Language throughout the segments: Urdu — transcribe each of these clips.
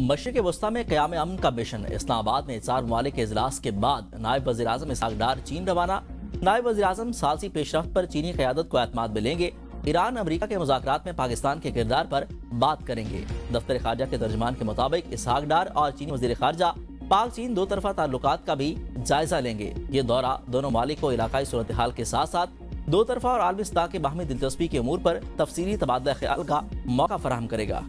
مشرق وسطیٰ میں قیام امن کا مشن اسلام آباد میں 4 ممالک کے اجلاس کے بعد نائب وزیر اعظم اسحاق ڈار چین روانہ۔ نائب وزیر اعظم ثالثی پیش رفت پر چینی قیادت کو اعتماد میں لیں گے۔ ایران امریکہ کے مذاکرات میں پاکستان کے کردار پر بات کریں گے۔ دفتر خارجہ کے ترجمان کے مطابق اسحاق ڈار اور چینی وزیر خارجہ پاک چین دو طرفہ تعلقات کا بھی جائزہ لیں گے۔ یہ دورہ دونوں ممالک کو علاقائی صورتحال کے ساتھ ساتھ دو طرفہ اور عالمی سطح کے باہمی دلچسپی کے امور پر تفصیلی تبادلہ خیال کا موقع فراہم کرے گا۔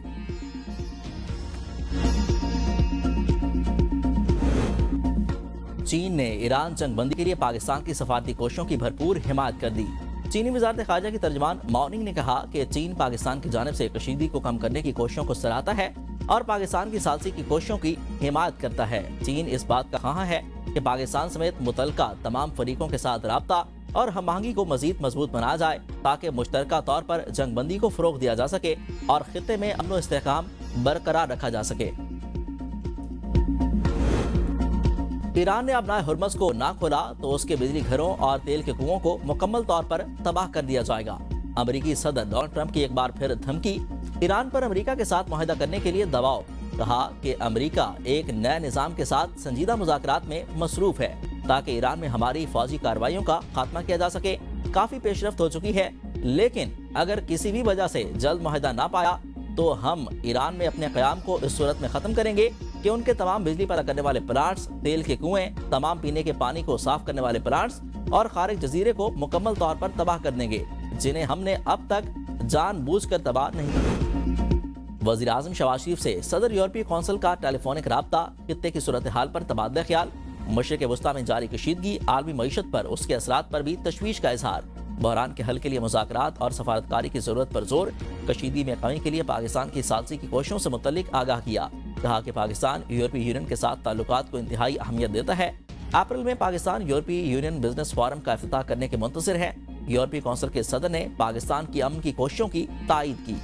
چین نے ایران جنگ بندی کے لیے پاکستان کی سفارتی کوششوں کی بھرپور حمایت کر دی۔ چینی وزارت خارجہ کی ترجمان ماؤننگ نے کہا کہ چین پاکستان کی جانب سے کشیدگی کو کم کرنے کی کوششوں کو سراہتا ہے اور پاکستان کی ثالثی کی کوششوں کی حمایت کرتا ہے۔ چین اس بات کا خواہاں ہے کہ پاکستان سمیت متعلقہ تمام فریقوں کے ساتھ رابطہ اور ہم آہنگی کو مزید مضبوط بنایا جائے تاکہ مشترکہ طور پر جنگ بندی کو فروغ دیا جا سکے اور خطے میں امن و استحکام برقرار رکھا جا سکے۔ ایران نے اپنا ہرمز کو نہ کھولا تو اس کے بجلی گھروں اور تیل کے کنووں کو مکمل طور پر تباہ کر دیا جائے گا۔ امریکی صدر ڈونلڈ ٹرمپ کی ایک بار پھر دھمکی، ایران پر امریکہ کے ساتھ معاہدہ کرنے کے لیے دباؤ۔ کہا کہ امریکہ ایک نئے نظام کے ساتھ سنجیدہ مذاکرات میں مصروف ہے تاکہ ایران میں ہماری فوجی کارروائیوں کا خاتمہ کیا جا سکے۔ کافی پیش رفت ہو چکی ہے، لیکن اگر کسی بھی وجہ سے جلد معاہدہ نہ پایا تو ہم ایران میں اپنے قیام کو اس صورت میں ختم کریں گے کہ ان کے تمام بجلی پیدا کرنے والے پلانٹس، تیل کے کنویں، تمام پینے کے پانی کو صاف کرنے والے پلانٹس اور خارج جزیرے کو مکمل طور پر تباہ کر دیں گے، جنہیں ہم نے اب تک جان بوجھ کر تباہ نہیں کیا۔ وزیر اعظم شہباز شریف سے صدر یورپی کونسل کا ٹیلی فونک رابطہ، خطے کی صورتحال پر تبادلہ خیال، مشرق وسطیٰ میں جاری کشیدگی، عالمی معیشت پر اس کے اثرات پر بھی تشویش کا اظہار، بحران کے حل کے لیے مذاکرات اور سفارتکاری کی ضرورت پر زور، کشیدگی میں کمی کے لیے پاکستان کی ثالثی کی کوششوں سے متعلق آگاہ کیا۔ کہا کہ پاکستان یورپی یونین کے ساتھ تعلقات کو انتہائی اہمیت دیتا ہے۔ اپریل میں پاکستان یورپی یونین بزنس فورم کا افتتاح کرنے کے منتظر ہے۔ یورپی کونسل کے صدر نے پاکستان کی امن کی کوششوں کی تائید کی۔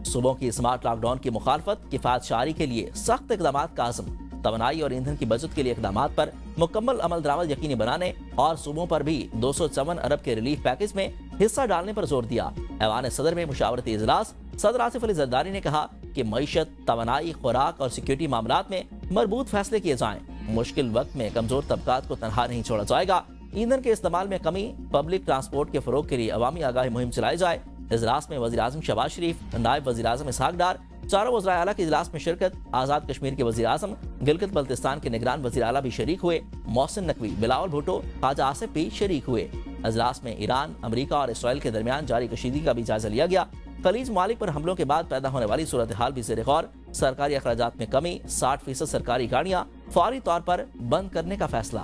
صوبوں کی اسمارٹ لاک ڈاؤن کی مخالفت، کفایت شعاری کے لیے سخت اقدامات کا عزم، توانائی اور ایندھن کی بچت کے لیے اقدامات پر مکمل عمل درآمد یقینی بنانے اور صوبوں پر بھی 254 ارب کے ریلیف پیکج میں حصہ ڈالنے پر زور دیا۔ ایوان صدر میں مشاورتی اجلاس، صدر آصف علی زرداری نے کہا کہ معیشت، توانائی، خوراک اور سیکیورٹی معاملات میں مربوط فیصلے کیے جائیں۔ مشکل وقت میں کمزور طبقات کو تنہا نہیں چھوڑا جائے گا۔ ایندھن کے استعمال میں کمی، پبلک ٹرانسپورٹ کے فروغ کے لیے عوامی آگاہی مہم چلائی جائے۔ اجلاس میں وزیر اعظم شہباز شریف، نائب وزیر اعظم اسحاق ڈار، چاروں وزرائے اعلیٰ کے اجلاس میں شرکت، آزاد کشمیر کے وزیر اعظم، گلگت بلتستان کے نگران وزیر اعلیٰ بھی شریک ہوئے، محسن نقوی، بلاول بھٹو، خواجہ آصف بھی شریک ہوئے۔ اجلاس میں ایران، امریکہ اور اسرائیل کے درمیان جاری کشیدگی کا بھی جائزہ لیا گیا۔ خلیج ممالک پر حملوں کے بعد پیدا ہونے والی صورتحال بھی زیر غور، سرکاری اخراجات میں کمی، 60% سرکاری گاڑیاں فوری طور پر بند کرنے کا فیصلہ۔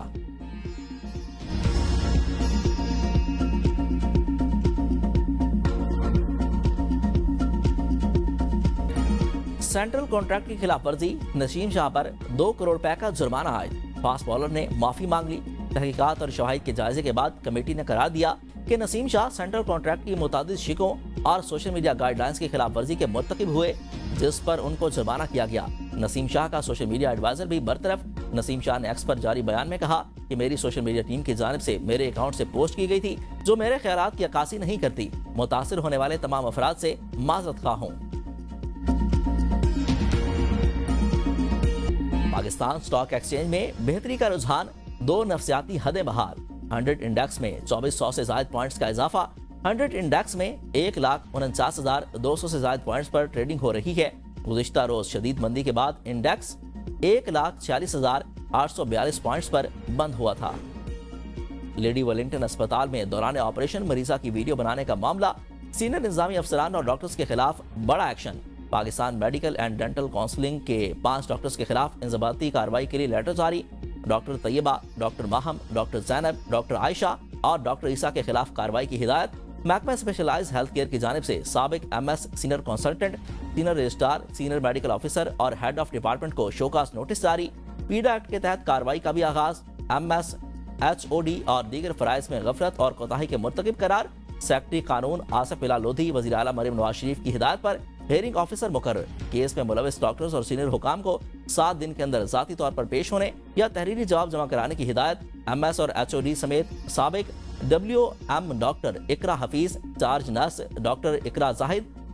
سینٹرل کانٹریکٹ کی خلاف ورزی، نسیم شاہ پر 2 کروڑ روپے کا جرمانہ عائد، فاسٹ بالر نے معافی مانگ لی۔ تحقیقات اور شواہد کے جائزے کے بعد کمیٹی نے قرار دیا کہ نسیم شاہ سینٹرل کانٹریکٹ کی متعدد شکوں اور سوشل میڈیا گائیڈ لائنز کی خلاف ورزی کے مرتکب ہوئے، جس پر ان کو جرمانہ کیا گیا۔ نسیم شاہ کا سوشل میڈیا ایڈوائزر بھی برطرف۔ نسیم شاہ نے ایکس پر جاری بیان میں کہا کہ میری سوشل میڈیا ٹیم کی جانب سے میرے اکاؤنٹ سے پوسٹ کی گئی تھی جو میرے خیالات کی عکاسی نہیں کرتی۔ متاثر ہونے والے تمام افراد سے معذرت خواہ ہوں۔ پاکستان سٹاک ایکسچینج میں بہتری کا رجحان، 2 نفسیاتی حدیں بحال۔ 100 انڈیکس میں 2400 سے زائد پوائنٹس کا اضافہ۔ 100 انڈیکس میں 1,49,200 سے زائد پوائنٹس پر ٹریڈنگ ہو رہی ہے۔ گزشتہ روز شدید مندی کے بعد انڈیکس 1,46,842 پوائنٹس پر بند ہوا تھا۔ لیڈی ویلنگٹن اسپتال میں دوران آپریشن مریضہ کی ویڈیو بنانے کا معاملہ، سینئر انتظامی افسران اور ڈاکٹرز کے خلاف بڑا action. Pakistan medical and dental counselling کے 5 ڈاکٹرز کے خلاف انضباطی کارروائی کے لیے لیٹر جاری۔ ڈاکٹر طیبہ، ڈاکٹر ماہم، ڈاکٹر زینب، ڈاکٹر عائشہ اور ڈاکٹر عیسیٰ کے خلاف کارروائی کی ہدایت۔ محکمہ اسپیشلائز ہیلتھ کیئر کی جانب سے سابق MS senior consultant, senior registrar, senior medical officer اور ہیڈ آف ڈپارٹمنٹ کو شوکاز نوٹس جاری۔ پیڈا ایکٹ کے تحت کارروائی کا بھی آغاز۔ MS HOD اور دیگر فرائض میں غفلت اور کوتاہی کے مرتکب قرار۔ سیکرٹری قانون آصف بلال لودھی، وزیر اعلیٰ مریم نواز شریف کی ہدایت پر ہیئرنگ آفیسر مقرر۔ کیس میں ملوث ڈاکٹرز اور سینئر حکام کو 7 دن کے اندر ذاتی طور پر پیش ہونے یا تحریری جواب جمع کرانے کی ہدایت۔ MS اور HOD سمیت سابق WM ڈاکٹر اقرا حفیظ، چارج نرس ڈاکٹر اقرا زاہد